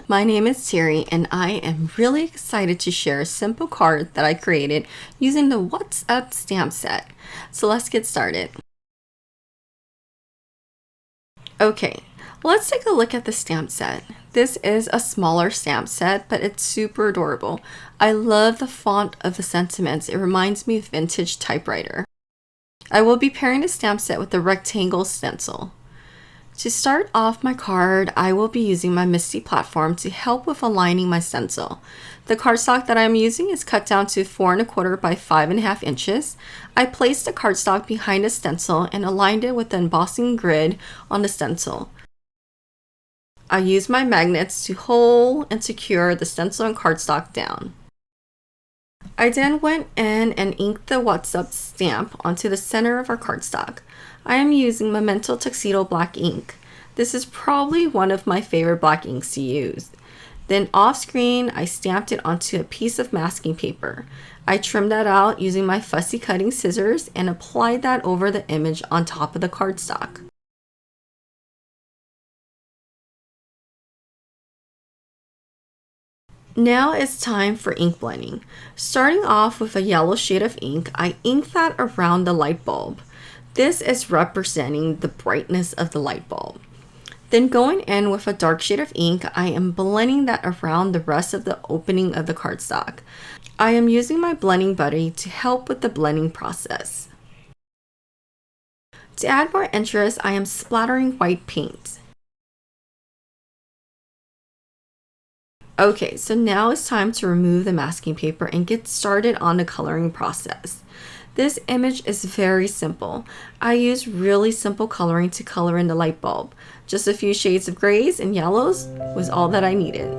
my name is Terry and I am really excited to share a simple card that I created using the What's Up stamp set. So let's get started. Okay, let's take a look at the stamp set. This is a smaller stamp set, but it's super adorable. I love the font of the sentiments. It reminds me of vintage typewriter. I will be pairing the stamp set with the rectangle stencil. To start off my card, I will be using my Misty platform to help with aligning my stencil. The cardstock that I'm using is cut down to 4 1/4 by 5.5 inches. I placed the cardstock behind the stencil and aligned it with the embossing grid on the stencil. I used my magnets to hold and secure the stencil and cardstock down. I then went in and inked the What's Up stamp onto the center of our cardstock. I am using Memento Tuxedo black ink. This is probably one of my favorite black inks to use. Then off screen, I stamped it onto a piece of masking paper. I trimmed that out using my fussy cutting scissors and applied that over the image on top of the cardstock. Now it's time for ink blending. Starting off with a yellow shade of ink, I ink that around the light bulb. This is representing the brightness of the light bulb. Then going in with a dark shade of ink, I am blending that around the rest of the opening of the cardstock. I am using my blending buddy to help with the blending process. To add more interest, I am splattering white paint. Okay, so now it's time to remove the masking paper and get started on the coloring process. This image is very simple. I use really simple coloring to color in the light bulb. Just a few shades of grays and yellows was all that I needed.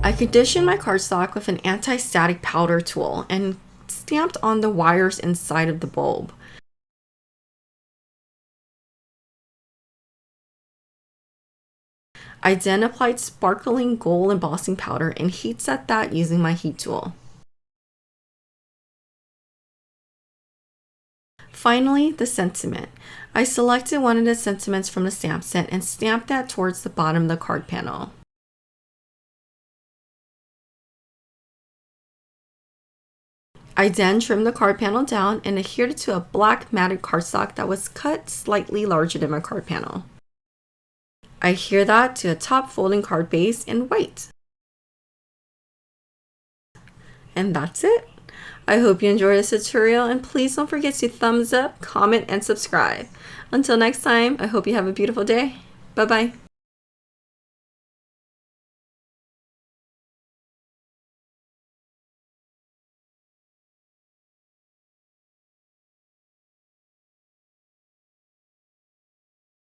I conditioned my cardstock with an anti-static powder tool and stamped on the wires inside of the bulb. I then applied sparkling gold embossing powder and heat set that using my heat tool. Finally, the sentiment. I selected one of the sentiments from the stamp set and stamped that towards the bottom of the card panel. I then trimmed the card panel down and adhered it to a black matted cardstock that was cut slightly larger than my card panel. I adhere that to a top folding card base in white. And that's it. I hope you enjoyed this tutorial and please don't forget to thumbs up, comment, and subscribe. Until next time, I hope you have a beautiful day. Bye-bye.